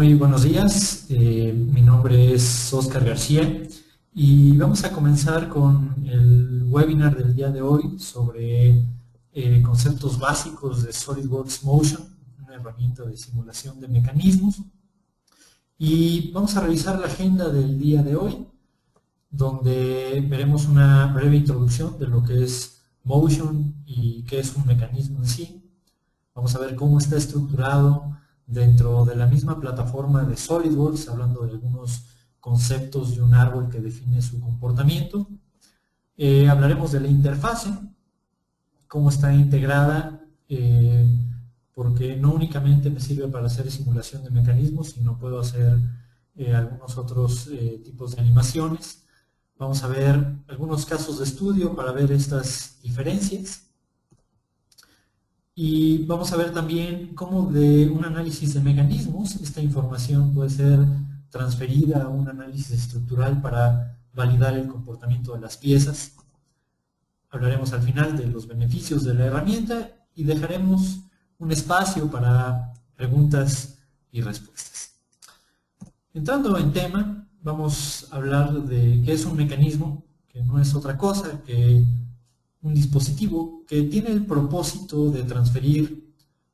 Muy buenos días, mi nombre es Óscar García y vamos a comenzar con el webinar del día de hoy sobre conceptos básicos de SolidWorks Motion, una herramienta de simulación de mecanismos. Y vamos a revisar la agenda del día de hoy, donde veremos una breve introducción de lo que es Motion y qué es un mecanismo en sí. Vamos a ver cómo está estructurado dentro de la misma plataforma de SolidWorks, hablando de algunos conceptos de un árbol que define su comportamiento. Hablaremos de la interfase, cómo está integrada, porque no únicamente me sirve para hacer simulación de mecanismos, sino puedo hacer algunos otros tipos de animaciones. Vamos a ver algunos casos de estudio para ver estas diferencias. Y vamos a ver también cómo de un análisis de mecanismos esta información puede ser transferida a un análisis estructural para validar el comportamiento de las piezas. Hablaremos al final de los beneficios de la herramienta y dejaremos un espacio para preguntas y respuestas. Entrando en tema, vamos a hablar de qué es un mecanismo, que no es otra cosa que un dispositivo que tiene el propósito de transferir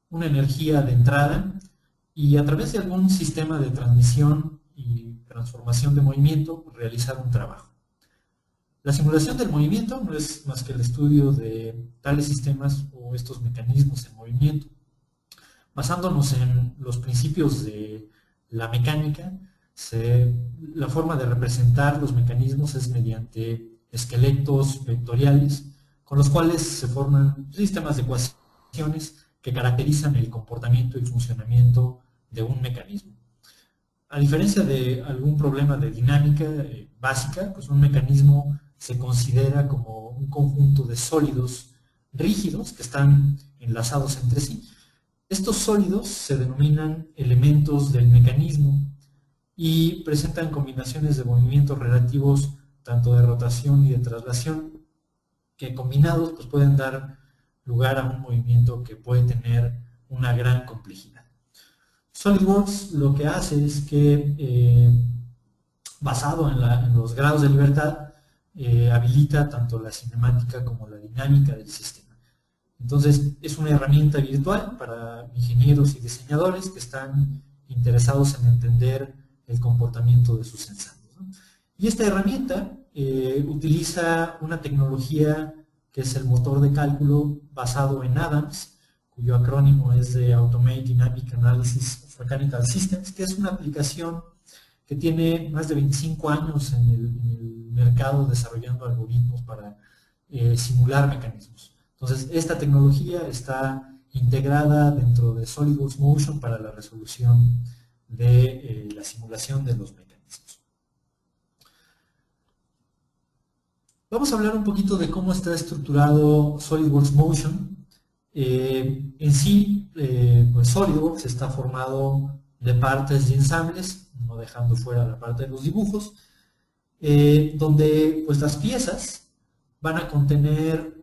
una energía de entrada y a través de algún sistema de transmisión y transformación de movimiento realizar un trabajo. La simulación del movimiento no es más que el estudio de tales sistemas o estos mecanismos en movimiento. Basándonos en los principios de la mecánica, la forma de representar los mecanismos es mediante esqueletos vectoriales, con los cuales se forman sistemas de ecuaciones que caracterizan el comportamiento y funcionamiento de un mecanismo. A diferencia de algún problema de dinámica básica, pues un mecanismo se considera como un conjunto de sólidos rígidos que están enlazados entre sí. Estos sólidos se denominan elementos del mecanismo y presentan combinaciones de movimientos relativos tanto de rotación y de traslación, que combinados pues, pueden dar lugar a un movimiento que puede tener una gran complejidad. SolidWorks lo que hace es que, basado en los grados de libertad, habilita tanto la cinemática como la dinámica del sistema. Entonces, es una herramienta virtual para ingenieros y diseñadores que están interesados en entender el comportamiento de sus ensambles, ¿no? Y esta herramienta utiliza una tecnología que es el motor de cálculo basado en ADAMS, cuyo acrónimo es de Automate Dynamic Analysis of Mechanical Systems, que es una aplicación que tiene más de 25 años en el mercado desarrollando algoritmos para simular mecanismos. Entonces, esta tecnología está integrada dentro de SolidWorks Motion para la resolución de la simulación de los mecanismos. Vamos a hablar un poquito de cómo está estructurado SolidWorks Motion. En sí, pues SolidWorks está formado de partes y ensambles, no dejando fuera la parte de los dibujos, donde pues las piezas van a contener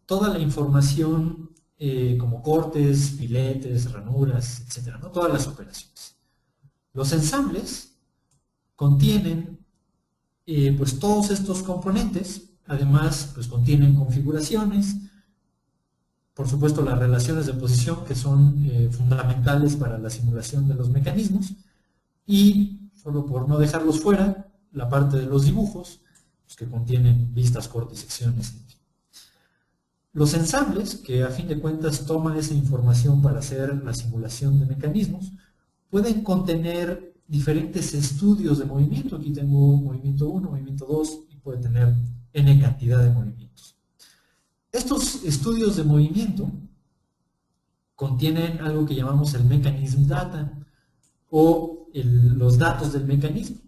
toda la información como cortes, filetes, ranuras, etcétera, ¿no? Todas las operaciones. Los ensambles contienen pues todos estos componentes, además pues contienen configuraciones, por supuesto las relaciones de posición que son fundamentales para la simulación de los mecanismos, y solo por no dejarlos fuera, la parte de los dibujos, pues, que contienen vistas, cortes, secciones, en fin. Los ensambles, que a fin de cuentas toman esa información para hacer la simulación de mecanismos, pueden contener diferentes estudios de movimiento. Aquí tengo movimiento 1, movimiento 2 y puede tener n cantidad de movimientos. Estos estudios de movimiento contienen algo que llamamos el mechanism data o los datos del mecanismo,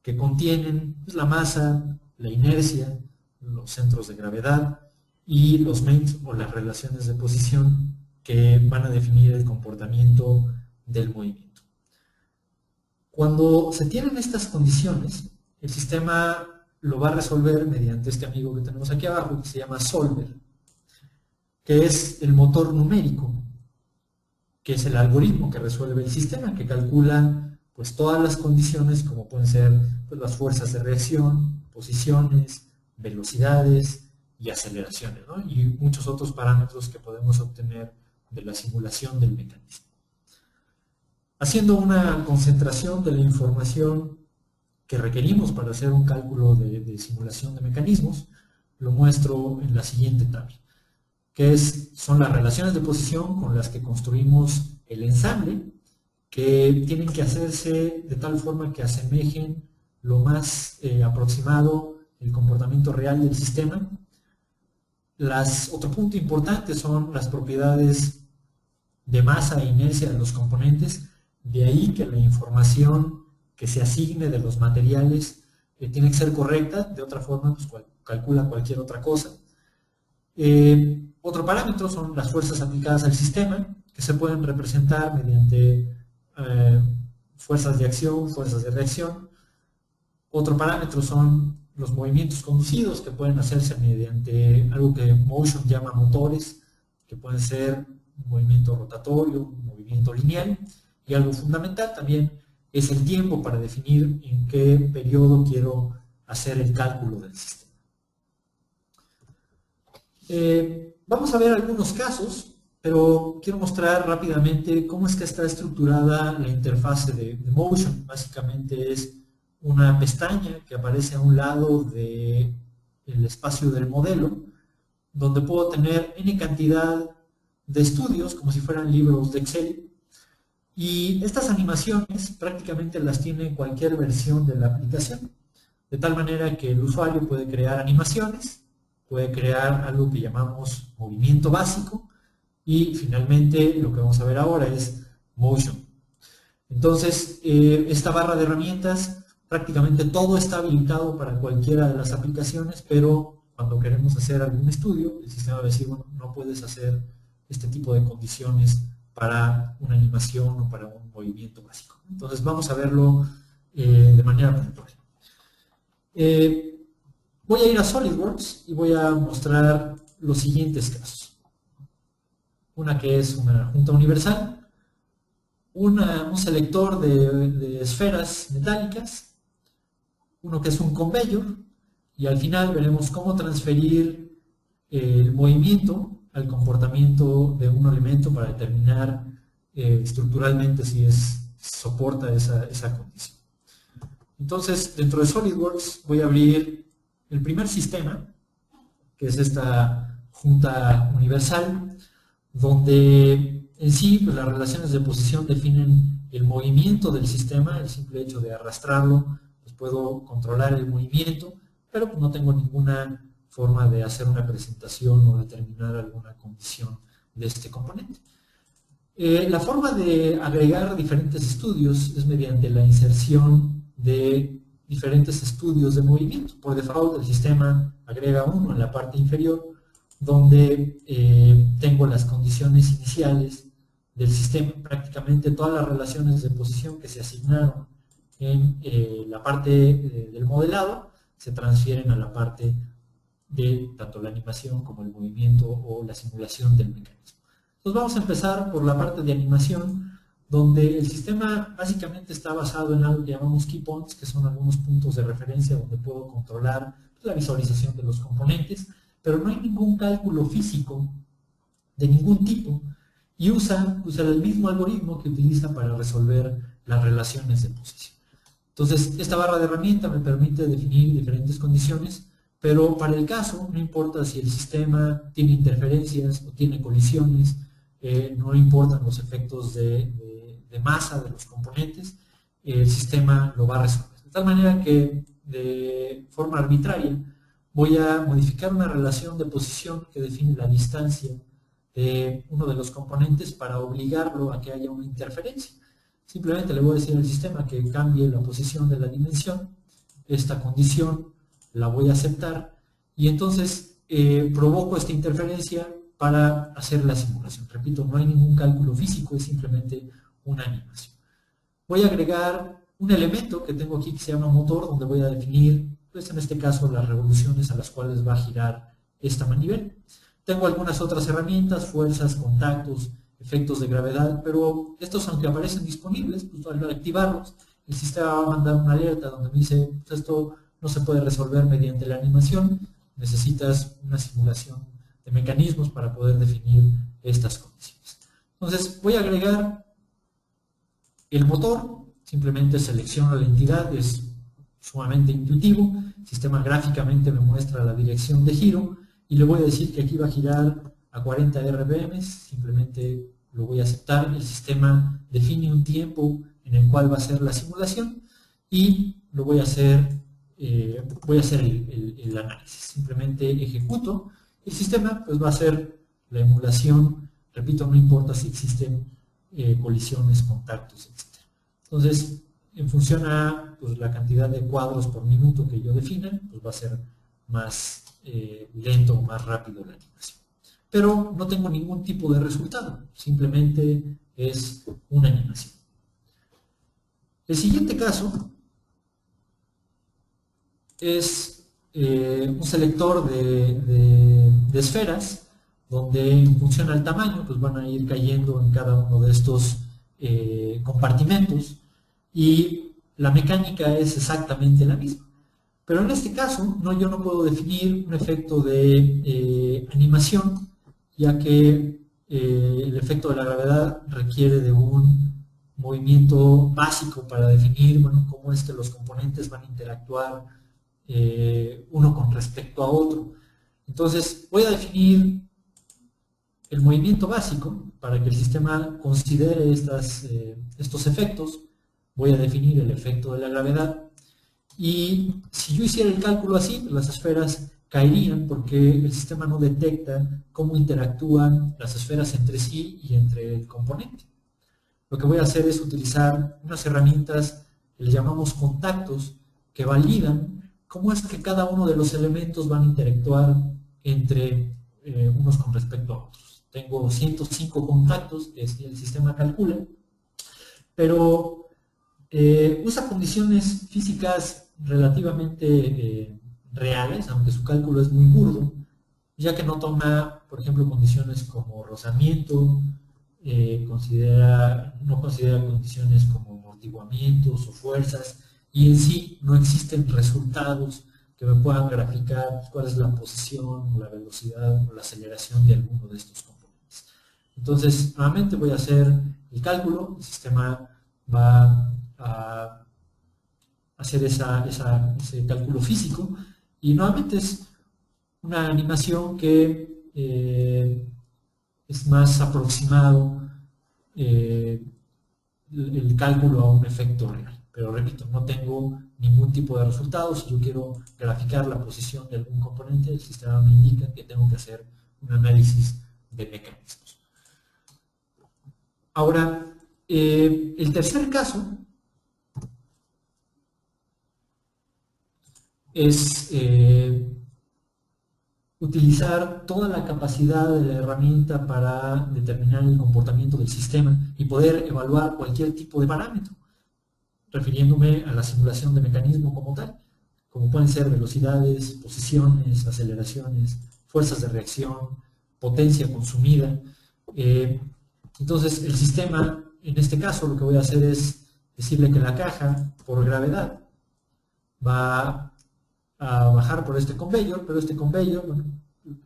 que contienen pues, la masa, la inercia, los centros de gravedad y los mates o las relaciones de posición que van a definir el comportamiento del movimiento. Cuando se tienen estas condiciones, el sistema lo va a resolver mediante este amigo que tenemos aquí abajo, que se llama Solver, que es el motor numérico, que es el algoritmo que resuelve el sistema, que calcula pues todas las condiciones, como pueden ser pues, las fuerzas de reacción, posiciones, velocidades y aceleraciones, ¿no? Y muchos otros parámetros que podemos obtener de la simulación del mecanismo. Haciendo una concentración de la información que requerimos para hacer un cálculo de simulación de mecanismos, lo muestro en la siguiente tabla, que son las relaciones de posición con las que construimos el ensamble, que tienen que hacerse de tal forma que asemejen lo más aproximado el comportamiento real del sistema. Otro punto importante son las propiedades de masa e inercia de los componentes, de ahí que la información que se asigne de los materiales tiene que ser correcta, de otra forma pues, calcula cualquier otra cosa. Otro parámetro son las fuerzas aplicadas al sistema, que se pueden representar mediante fuerzas de acción, fuerzas de reacción. Otro parámetro son los movimientos conducidos, que pueden hacerse mediante algo que Motion llama motores, que pueden ser un movimiento rotatorio, un movimiento lineal, y algo fundamental también es el tiempo para definir en qué periodo quiero hacer el cálculo del sistema. Vamos a ver algunos casos, pero quiero mostrar rápidamente cómo es que está estructurada la interfase de Motion. Básicamente es una pestaña que aparece a un lado del espacio del modelo, donde puedo tener N cantidad de estudios, como si fueran libros de Excel, y estas animaciones prácticamente las tiene cualquier versión de la aplicación, de tal manera que el usuario puede crear animaciones, puede crear algo que llamamos movimiento básico, y finalmente lo que vamos a ver ahora es Motion. Entonces, esta barra de herramientas, prácticamente todo está habilitado para cualquiera de las aplicaciones, pero cuando queremos hacer algún estudio, el sistema va a decir, bueno, no puedes hacer este tipo de condiciones para una animación o para un movimiento básico. Entonces vamos a verlo de manera puntual. Voy a ir a SolidWorks y voy a mostrar los siguientes casos. Una que es una junta universal, un selector de esferas metálicas, uno que es un conveyor, y al final veremos cómo transferir el movimiento al comportamiento de un elemento para determinar estructuralmente si soporta esa condición. Entonces, dentro de SolidWorks voy a abrir el primer sistema, que es esta junta universal, donde en sí pues, las relaciones de posición definen el movimiento del sistema, el simple hecho de arrastrarlo, pues puedo controlar el movimiento, pero pues, no tengo ninguna forma de hacer una presentación o determinar alguna condición de este componente. La forma de agregar diferentes estudios es mediante la inserción de diferentes estudios de movimiento. Por default, el sistema agrega uno en la parte inferior, donde tengo las condiciones iniciales del sistema. Prácticamente todas las relaciones de posición que se asignaron en la parte del modelado se transfieren a la parte de tanto la animación como el movimiento o la simulación del mecanismo. Entonces vamos a empezar por la parte de animación, donde el sistema básicamente está basado en algo que llamamos key points, que son algunos puntos de referencia donde puedo controlar la visualización de los componentes, pero no hay ningún cálculo físico de ningún tipo, y usa el mismo algoritmo que utiliza para resolver las relaciones de posición. Entonces, esta barra de herramienta me permite definir diferentes condiciones, pero para el caso, no importa si el sistema tiene interferencias o tiene colisiones, no importan los efectos de masa de los componentes, el sistema lo va a resolver. De tal manera que, de forma arbitraria, voy a modificar una relación de posición que define la distancia de uno de los componentes para obligarlo a que haya una interferencia. Simplemente le voy a decir al sistema que cambie la posición de la dimensión, esta condición la voy a aceptar y entonces provoco esta interferencia para hacer la simulación. Repito, no hay ningún cálculo físico, es simplemente una animación. Voy a agregar un elemento que tengo aquí que se llama motor, donde voy a definir, pues en este caso, las revoluciones a las cuales va a girar esta manivela. Tengo algunas otras herramientas, fuerzas, contactos efectos de gravedad, pero estos, aunque aparecen disponibles, pues al activarlos, el sistema va a mandar una alerta donde me dice, pues esto no se puede resolver mediante la animación, necesitas una simulación de mecanismos para poder definir estas condiciones. Entonces voy a agregar el motor, simplemente selecciono la entidad, es sumamente intuitivo, el sistema gráficamente me muestra la dirección de giro y le voy a decir que aquí va a girar a 40 RPM, simplemente lo voy a aceptar, el sistema define un tiempo en el cual va a hacer la simulación y lo voy a hacer, el análisis, simplemente ejecuto, el sistema pues va a hacer la emulación, repito, no importa si existen colisiones, contactos, etc. Entonces, en función a pues, la cantidad de cuadros por minuto que yo defina, pues va a ser más lento o más rápido la animación. Pero no tengo ningún tipo de resultado, simplemente es una animación. El siguiente caso es un selector de esferas, donde en función al tamaño pues van a ir cayendo en cada uno de estos compartimentos y la mecánica es exactamente la misma. Pero en este caso yo no puedo definir un efecto de animación, ya que el efecto de la gravedad requiere de un movimiento básico para definir cómo es que los componentes van a interactuar uno con respecto a otro. Entonces voy a definir el movimiento básico para que el sistema considere estos efectos. Voy a definir el efecto de la gravedad y si yo hiciera el cálculo así, las esferas caerían porque el sistema no detecta cómo interactúan las esferas entre sí y entre el componente. Lo que voy a hacer es utilizar unas herramientas que le llamamos contactos, que validan cómo es que cada uno de los elementos van a interactuar entre unos con respecto a otros. Tengo 105 contactos que el sistema calcula, pero usa condiciones físicas relativamente reales, aunque su cálculo es muy burdo, ya que no toma, por ejemplo, condiciones como rozamiento, no considera condiciones como amortiguamientos o fuerzas, y en sí no existen resultados que me puedan graficar cuál es la posición, o la velocidad o la aceleración de alguno de estos componentes. Entonces, nuevamente voy a hacer el cálculo, el sistema va a hacer ese cálculo físico, y nuevamente es una animación que es más aproximado el cálculo a un efecto real. Pero repito, no tengo ningún tipo de resultados. Si yo quiero graficar la posición de algún componente, el sistema me indica que tengo que hacer un análisis de mecanismos. Ahora, el tercer caso es utilizar toda la capacidad de la herramienta para determinar el comportamiento del sistema y poder evaluar cualquier tipo de parámetro, refiriéndome a la simulación de mecanismo como tal, como pueden ser velocidades, posiciones, aceleraciones, fuerzas de reacción, potencia consumida. Entonces el sistema, en este caso, lo que voy a hacer es decirle que la caja, por gravedad, va a bajar por este conveyor, pero este conveyor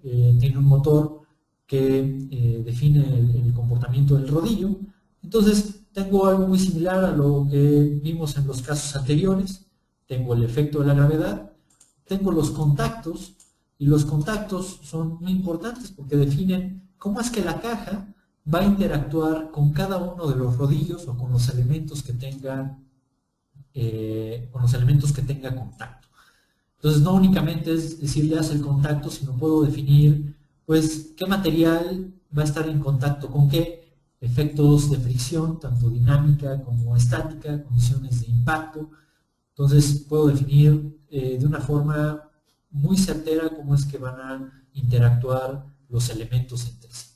tiene un motor que define el comportamiento del rodillo. Entonces tengo algo muy similar a lo que vimos en los casos anteriores. Tengo el efecto de la gravedad, tengo los contactos, y los contactos son muy importantes porque definen cómo es que la caja va a interactuar con cada uno de los rodillos o con los elementos que tenga contacto. Entonces no únicamente es decirle haz el contacto, sino puedo definir pues qué material va a estar en contacto con qué, efectos de fricción, tanto dinámica como estática, condiciones de impacto. Entonces puedo definir de una forma muy certera cómo es que van a interactuar los elementos entre sí.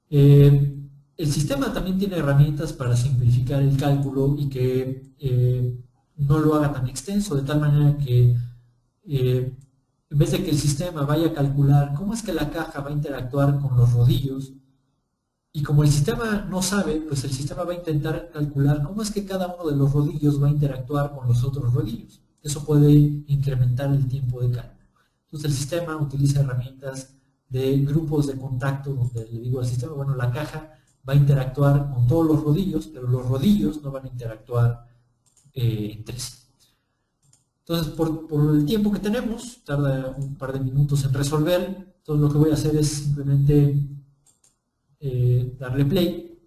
El sistema también tiene herramientas para simplificar el cálculo y que no lo haga tan extenso, de tal manera que en vez de que el sistema vaya a calcular cómo es que la caja va a interactuar con los rodillos, Y como el sistema no sabe, pues el sistema va a intentar calcular cómo es que cada uno de los rodillos va a interactuar con los otros rodillos. Eso puede incrementar el tiempo de cálculo. Entonces el sistema utiliza herramientas de grupos de contacto donde le digo al sistema, bueno, la caja va a interactuar con todos los rodillos, pero los rodillos no van a interactuar entre sí. Entonces, por el tiempo que tenemos, tarda un par de minutos en resolver, entonces lo que voy a hacer es simplemente darle play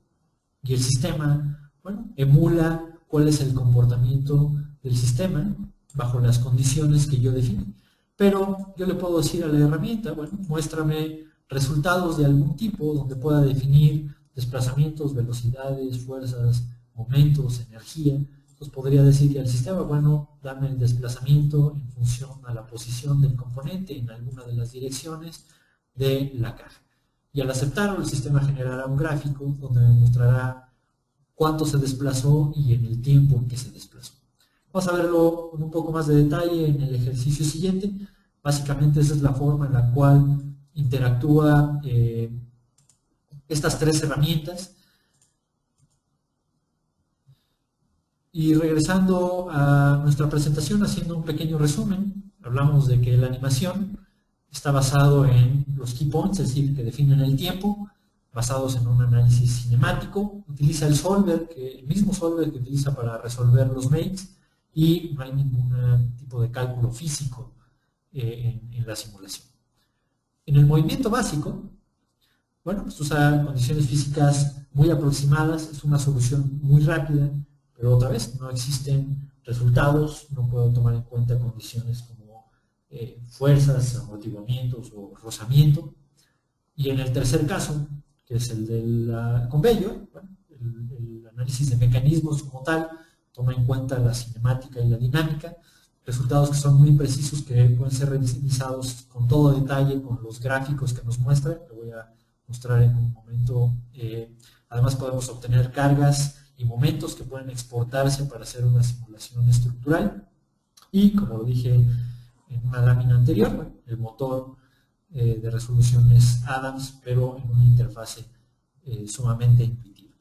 y el sistema, bueno, emula cuál es el comportamiento del sistema bajo las condiciones que yo definí. Pero yo le puedo decir a la herramienta, bueno, muéstrame resultados de algún tipo donde pueda definir desplazamientos, velocidades, fuerzas, momentos, energía. Entonces podría decirle al sistema, bueno, dame el desplazamiento en función a la posición del componente en alguna de las direcciones de la caja. Y al aceptarlo, el sistema generará un gráfico donde me mostrará cuánto se desplazó y en el tiempo en que se desplazó. Vamos a verlo con un poco más de detalle en el ejercicio siguiente. Básicamente esa es la forma en la cual interactúa estas tres herramientas. Y regresando a nuestra presentación, haciendo un pequeño resumen, hablamos de que la animación está basado en los key points, es decir, que definen el tiempo, basados en un análisis cinemático. Utiliza el solver, el mismo solver que utiliza para resolver los makes, y no hay ningún tipo de cálculo físico en la simulación. En el movimiento básico, bueno, pues usa condiciones físicas muy aproximadas, es una solución muy rápida, pero otra vez no existen resultados, no puedo tomar en cuenta condiciones como fuerzas, amortiguamientos o rozamiento. Y en el tercer caso, que es el del conveyor, bueno, el análisis de mecanismos como tal, toma en cuenta la cinemática y la dinámica, resultados que son muy precisos, que pueden ser revisados con todo detalle, con los gráficos que nos muestran, lo voy a mostrar en un momento. Además podemos obtener cargas y momentos que pueden exportarse para hacer una simulación estructural. Y como lo dije en una lámina anterior, bueno, el motor de resolución es Adams, pero en una interfase sumamente intuitiva.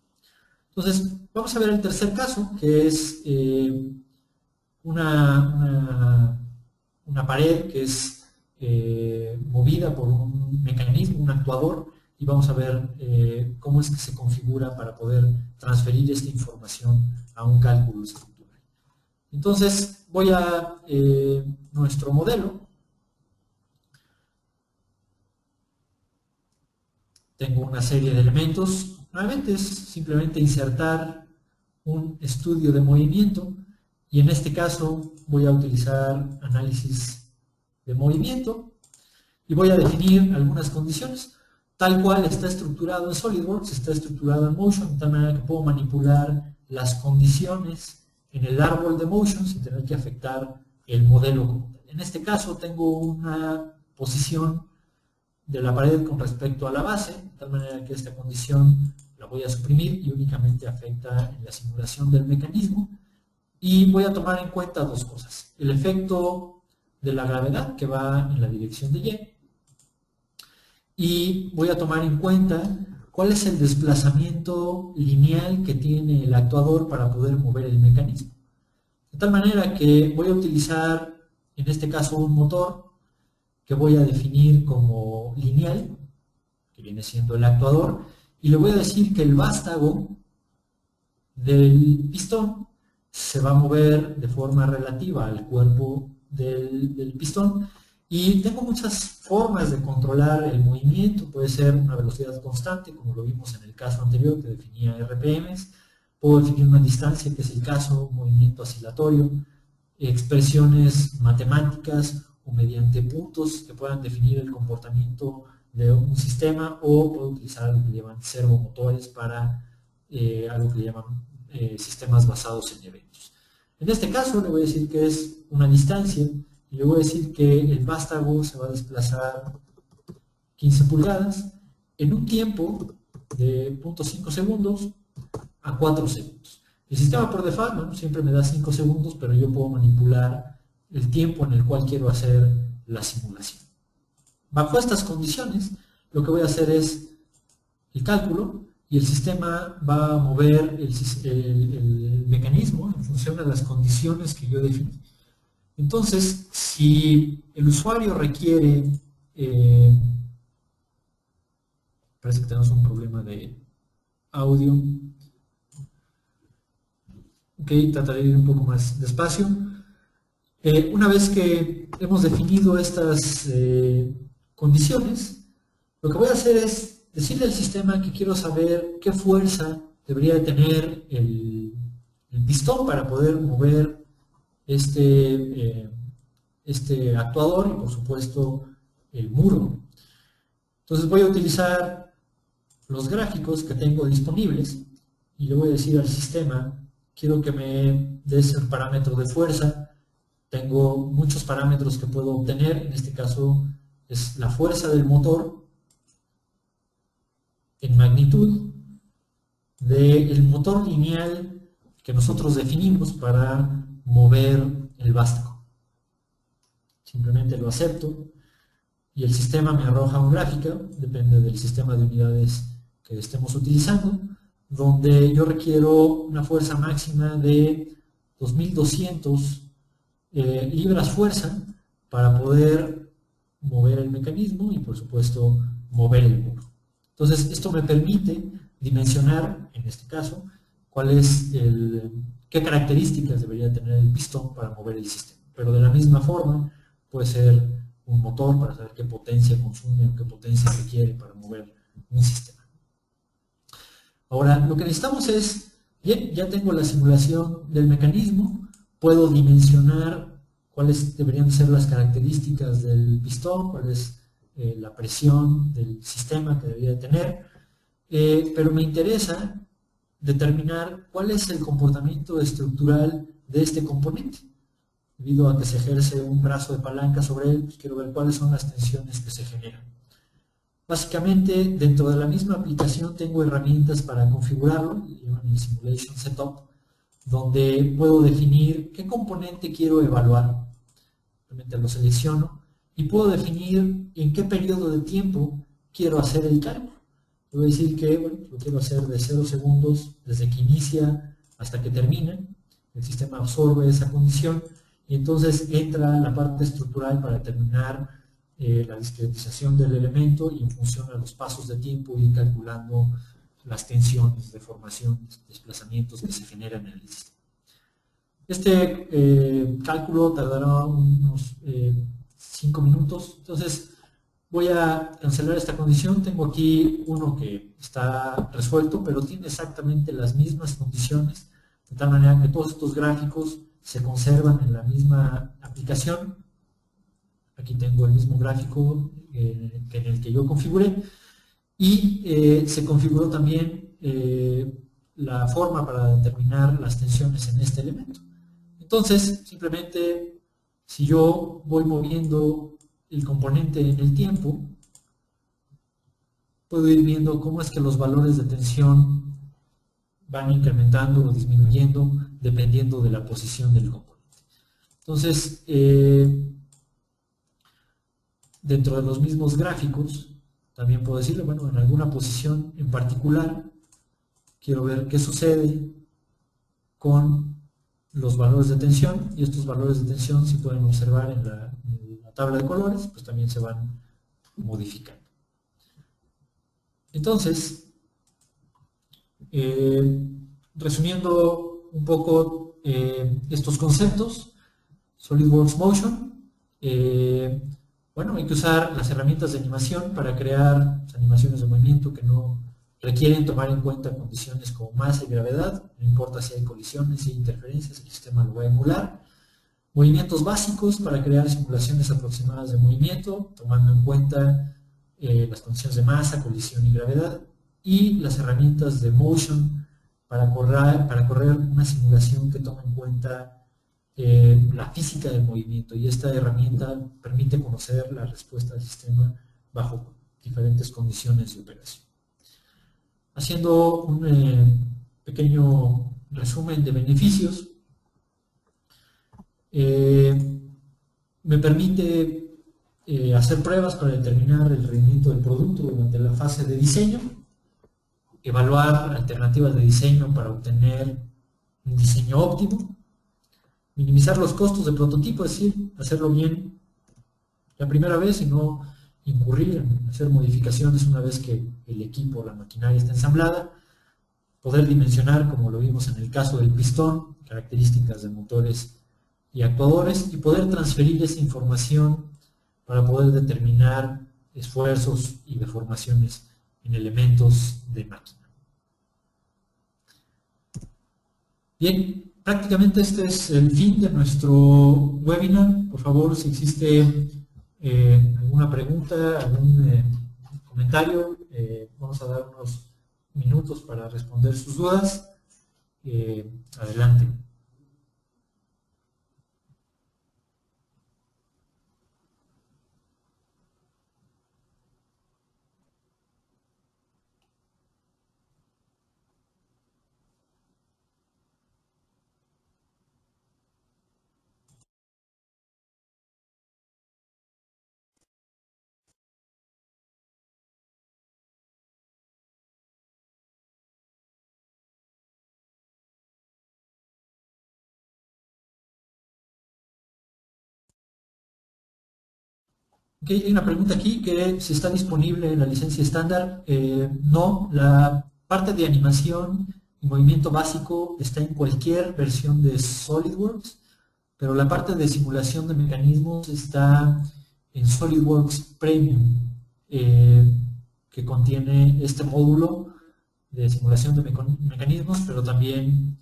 Entonces, vamos a ver el tercer caso, que es una pared que es movida por un mecanismo, un actuador, y vamos a ver cómo es que se configura para poder transferir esta información a un cálculo estructural. Entonces, voy a nuestro modelo. Tengo una serie de elementos. Nuevamente es simplemente insertar un estudio de movimiento, y en este caso voy a utilizar análisis de movimiento y voy a definir algunas condiciones. Tal cual está estructurado en SolidWorks, está estructurado en Motion, de tal manera que puedo manipular las condiciones en el árbol de Motion sin tener que afectar el modelo. En este caso tengo una posición de la pared con respecto a la base, de tal manera que esta condición la voy a suprimir y únicamente afecta en la simulación del mecanismo. Y voy a tomar en cuenta dos cosas: el efecto de la gravedad, que va en la dirección de y voy a tomar en cuenta cuál es el desplazamiento lineal que tiene el actuador para poder mover el mecanismo. De tal manera que voy a utilizar, en este caso, un motor que voy a definir como lineal, que viene siendo el actuador, y le voy a decir que el vástago del pistón se va a mover de forma relativa al cuerpo del pistón, y tengo muchas formas de controlar el movimiento. Puede ser una velocidad constante, como lo vimos en el caso anterior que definía RPMs, puedo definir una distancia, que es el caso, un movimiento oscilatorio, expresiones matemáticas o mediante puntos que puedan definir el comportamiento de un sistema, o puedo utilizar algo que le llaman servomotores para algo que le llaman sistemas basados en eventos. En este caso le voy a decir que es una distancia y le voy a decir que el vástago se va a desplazar 15 pulgadas en un tiempo de 0.5 segundos a 4 segundos. El sistema por default, bueno, siempre me da 5 segundos, pero yo puedo manipular el tiempo en el cual quiero hacer la simulación. Bajo estas condiciones, lo que voy a hacer es el cálculo, y el sistema va a mover el mecanismo en función de las condiciones que yo definí. Entonces, si el usuario requiere, parece que tenemos un problema de audio. Ok, trataré de ir un poco más despacio. Una vez que hemos definido estas condiciones, lo que voy a hacer es decirle al sistema que quiero saber qué fuerza debería de tener el pistón para poder mover este actuador y por supuesto el muro. Entonces voy a utilizar los gráficos que tengo disponibles y le voy a decir al sistema, quiero que me des el parámetro de fuerza. Tengo muchos parámetros que puedo obtener, en este caso es la fuerza del motor en magnitud del motor lineal que nosotros definimos para mover el vástago. Simplemente lo acepto y el sistema me arroja una gráfica, depende del sistema de unidades que estemos utilizando, donde yo requiero una fuerza máxima de 2200 libras fuerza para poder mover el mecanismo y por supuesto mover el muro. Entonces esto me permite dimensionar, en este caso, qué características debería tener el pistón para mover el sistema. Pero de la misma forma puede ser un motor para saber qué potencia consume o qué potencia requiere para mover un sistema. Ahora, lo que necesitamos es, bien, ya tengo la simulación del mecanismo, puedo dimensionar cuáles deberían ser las características del pistón, cuál es la presión del sistema que debería tener, pero me interesa determinar cuál es el comportamiento estructural de este componente. Debido a que se ejerce un brazo de palanca sobre él, pues quiero ver cuáles son las tensiones que se generan. Básicamente, dentro de la misma aplicación tengo herramientas para configurarlo, en el Simulation Setup, donde puedo definir qué componente quiero evaluar. Realmente lo selecciono y puedo definir en qué periodo de tiempo quiero hacer el cálculo. Voy a decir que lo quiero hacer de 0 segundos desde que inicia hasta que termina. El sistema absorbe esa condición y entonces entra la parte estructural para determinar la discretización del elemento y en función a los pasos de tiempo ir calculando las tensiones, deformaciones, desplazamientos que se generan en el sistema. Este cálculo tardará unos 5 minutos, entonces voy a cancelar esta condición. Tengo aquí uno que está resuelto, pero tiene exactamente las mismas condiciones, de tal manera que todos estos gráficos se conservan en la misma aplicación. Aquí tengo el mismo gráfico en el que yo configuré y se configuró también la forma para determinar las tensiones en este elemento. Entonces, simplemente, si yo voy moviendo el componente en el tiempo, puedo ir viendo cómo es que los valores de tensión van incrementando o disminuyendo dependiendo de la posición del componente. Entonces, dentro de los mismos gráficos, también puedo decirle, bueno, en alguna posición en particular, quiero ver qué sucede con los valores de tensión, y estos valores de tensión, si pueden observar en la tabla de colores, pues también se van modificando. Entonces, resumiendo un poco estos conceptos, SolidWorks Motion, bueno, hay que usar las herramientas de animación para crear animaciones de movimiento que no requieren tomar en cuenta condiciones como masa y gravedad, no importa si hay colisiones, si hay interferencias, el sistema lo va a emular. Movimientos básicos para crear simulaciones aproximadas de movimiento, tomando en cuenta las condiciones de masa, colisión y gravedad. Y las herramientas de Motion para correr una simulación que toma en cuenta la física del movimiento, y esta herramienta permite conocer la respuesta del sistema bajo diferentes condiciones de operación. Haciendo un pequeño resumen de beneficios, me permite hacer pruebas para determinar el rendimiento del producto durante la fase de diseño, evaluar alternativas de diseño para obtener un diseño óptimo, minimizar los costos de prototipo, es decir, hacerlo bien la primera vez y no incurrir en hacer modificaciones una vez que el equipo o la maquinaria está ensamblada, poder dimensionar, como lo vimos en el caso del pistón, características de motores y actuadores, y poder transferir esa información para poder determinar esfuerzos y deformaciones en elementos de máquina. Bien, prácticamente este es el fin de nuestro webinar. Por favor, si existe alguna pregunta, algún comentario, vamos a dar unos minutos para responder sus dudas. Adelante. Ok, hay una pregunta aquí que si está disponible en la licencia estándar. No, la parte de animación y movimiento básico está en cualquier versión de SolidWorks, pero la parte de simulación de mecanismos está en SolidWorks Premium, que contiene este módulo de simulación de mecanismos, pero también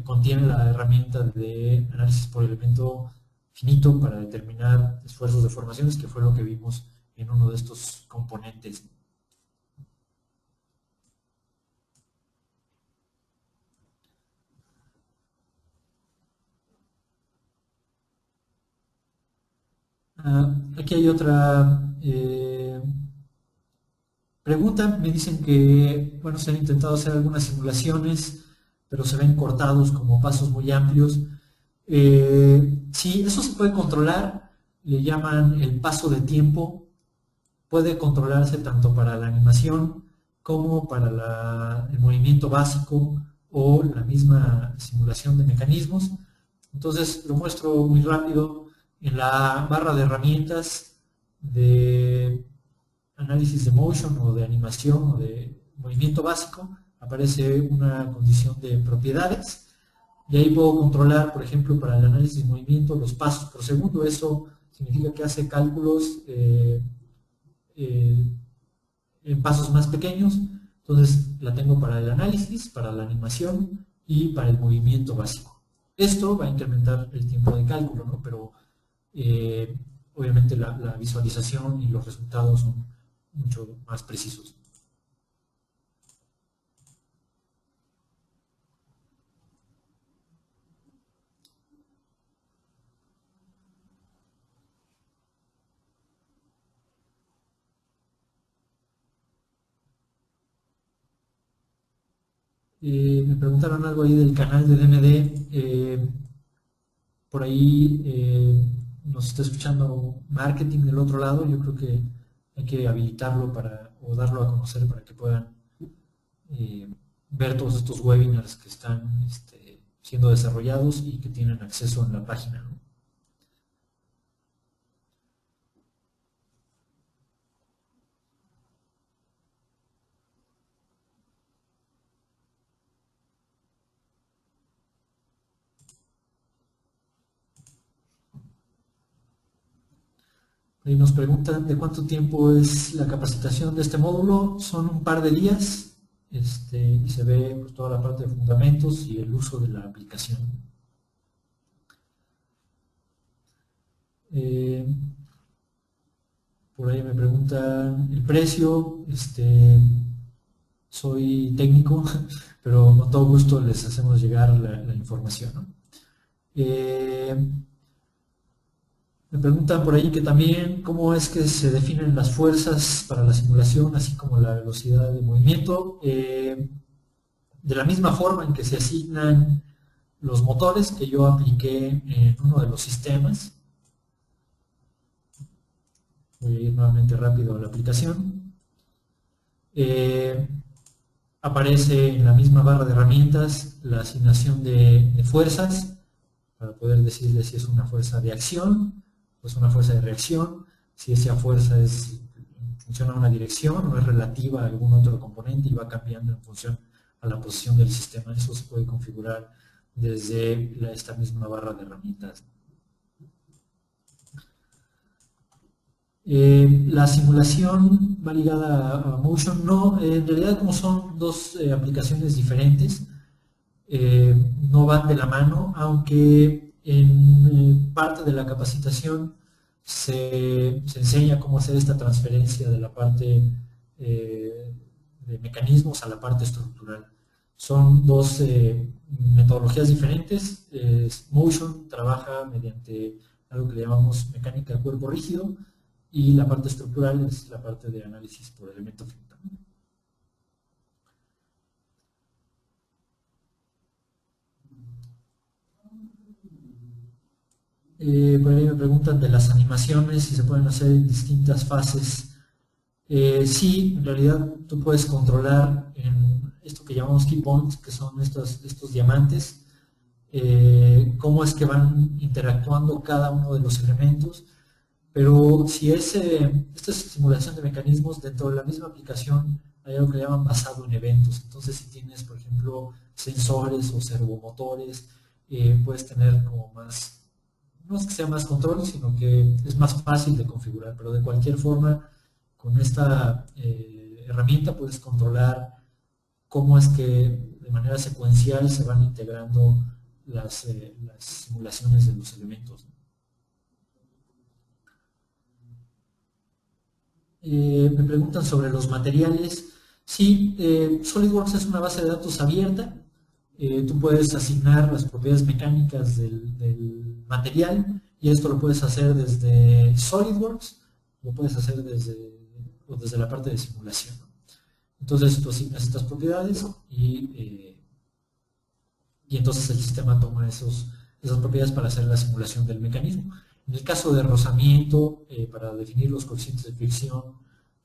contiene la herramienta de análisis por elemento finito para determinar esfuerzos de formaciones, que fue lo que vimos en uno de estos componentes. Aquí hay otra pregunta. Me dicen que, bueno, se han intentado hacer algunas simulaciones, pero se ven cortados como pasos muy amplios. Sí, eso se puede controlar, le llaman el paso de tiempo. Puede controlarse tanto para la animación como para el movimiento básico o la misma simulación de mecanismos. Entonces lo muestro muy rápido. En la barra de herramientas de análisis de motion o de animación o de movimiento básico aparece una condición de propiedades. Y ahí puedo controlar, por ejemplo, para el análisis de movimiento, los pasos por segundo. Eso significa que hace cálculos en pasos más pequeños. Entonces la tengo para el análisis, para la animación y para el movimiento básico. Esto va a incrementar el tiempo de cálculo, ¿no? Pero obviamente la visualización y los resultados son mucho más precisos. Me preguntaron algo ahí del canal de DMD. Por ahí nos está escuchando marketing del otro lado. Yo creo que hay que habilitarlo o darlo a conocer para que puedan ver todos estos webinars que están siendo desarrollados y que tienen acceso en la página, ¿no? Y nos preguntan de cuánto tiempo es la capacitación de este módulo. Son un par de días y se ve pues, toda la parte de fundamentos y el uso de la aplicación. Por ahí me preguntan el precio. Soy técnico, pero con todo gusto les hacemos llegar la información, ¿no? Me preguntan por ahí que también cómo es que se definen las fuerzas para la simulación, así como la velocidad de movimiento. De la misma forma en que se asignan los motores que yo apliqué en uno de los sistemas. Voy a ir nuevamente rápido a la aplicación. Eh, Aparece en la misma barra de herramientas la asignación de fuerzas, para poder decirle si es una fuerza de acción o es una fuerza de reacción, si esa fuerza funciona en una dirección o es relativa a algún otro componente y va cambiando en función a la posición del sistema. Eso se puede configurar desde esta misma barra de herramientas. La simulación va ligada a Motion, no, en realidad como son dos aplicaciones diferentes, no van de la mano, aunque en parte de la capacitación se enseña cómo hacer esta transferencia de la parte de mecanismos a la parte estructural. Son dos metodologías diferentes. Motion trabaja mediante algo que le llamamos mecánica de cuerpo rígido, y la parte estructural es la parte de análisis por elemento finito. Por ahí me preguntan de las animaciones, si se pueden hacer en distintas fases. Sí, en realidad tú puedes controlar en esto que llamamos key points, que son estos diamantes, cómo es que van interactuando cada uno de los elementos. Pero si esta es simulación de mecanismos, dentro de la misma aplicación hay algo que llaman basado en eventos. Entonces, si tienes, por ejemplo, sensores o servomotores, puedes tener como más, no es que sea más control, sino que es más fácil de configurar. Pero de cualquier forma, con esta herramienta puedes controlar cómo es que de manera secuencial se van integrando las simulaciones de los elementos. Me preguntan sobre los materiales. Sí, SolidWorks es una base de datos abierta. Tú puedes asignar las propiedades mecánicas del material, y esto lo puedes hacer desde SolidWorks, lo puedes hacer desde la parte de simulación. Entonces tú asignas estas propiedades y entonces el sistema toma esas propiedades para hacer la simulación del mecanismo. En el caso de rozamiento, para definir los coeficientes de fricción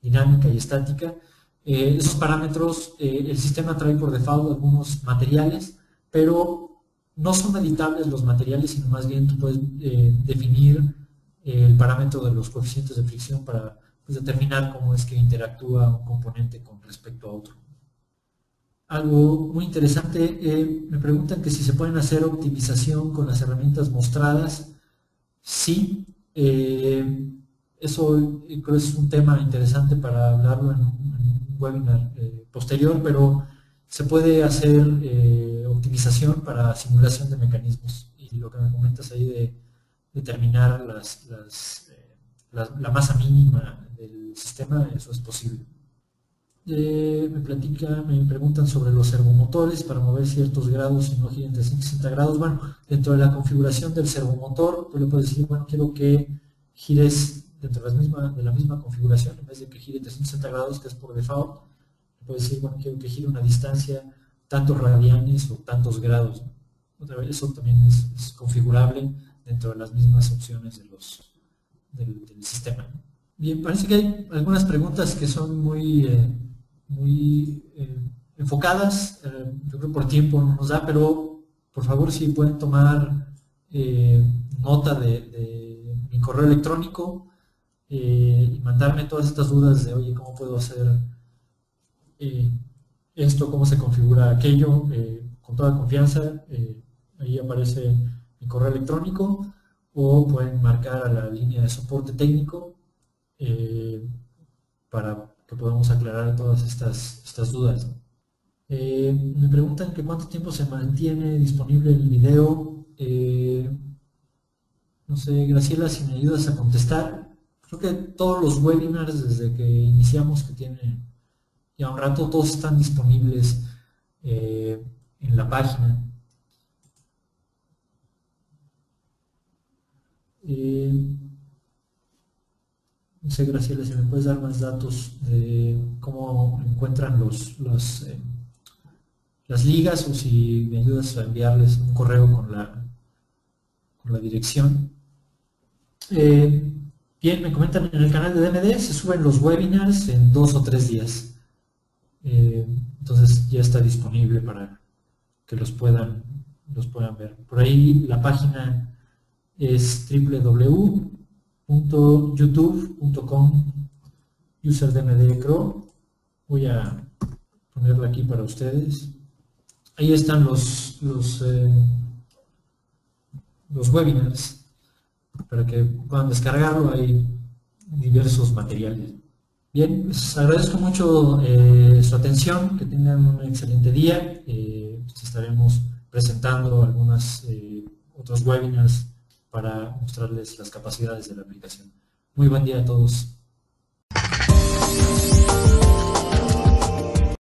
dinámica y estática, esos parámetros, el sistema trae por default algunos materiales, pero no son editables los materiales, sino más bien tú puedes definir el parámetro de los coeficientes de fricción para determinar cómo es que interactúa un componente con respecto a otro. Algo muy interesante, me preguntan que si se pueden hacer optimización con las herramientas mostradas. Sí, eso creo que es un tema interesante para hablarlo en un webinar posterior, pero se puede hacer optimización para simulación de mecanismos, y lo que me comentas ahí de determinar la masa mínima del sistema, eso es posible. Me preguntan sobre los servomotores para mover ciertos grados y no giren 360 grados. Bueno, dentro de la configuración del servomotor, tú le puedes decir, bueno, quiero que gires dentro de la misma configuración, en vez de que gire 360 grados, que es por default, le puedes decir, bueno, quiero que gire una distancia tantos radianes o tantos grados. Otra vez, eso también es configurable dentro de las mismas opciones del sistema. Bien, parece que hay algunas preguntas que son muy enfocadas. Yo creo que por tiempo no nos da, pero por favor si pueden tomar nota de mi correo electrónico y mandarme todas estas dudas de, oye, ¿cómo puedo hacer esto? ¿Cómo se configura aquello? Con toda confianza, ahí aparece mi correo electrónico, o pueden marcar a la línea de soporte técnico para que podamos aclarar todas estas dudas. Me preguntan que cuánto tiempo se mantiene disponible el video. No sé, Graciela, si me ayudas a contestar. Creo que todos los webinars desde que iniciamos, que tienen ya un rato, todos están disponibles en la página. No sé, Graciela, si me puedes dar más datos de cómo encuentran las ligas, o si me ayudas a enviarles un correo con la dirección. Bien, me comentan en el canal de DMD se suben los webinars en 2 o 3 días. Entonces ya está disponible para que los puedan ver. Por ahí la página es www.youtube.com userdmdcro. Voy a ponerla aquí para ustedes. Ahí están los webinars para que puedan descargarlo. Hay diversos materiales. Bien, pues agradezco mucho su atención, que tengan un excelente día. Estaremos presentando algunos otros webinars para mostrarles las capacidades de la aplicación. Muy buen día a todos.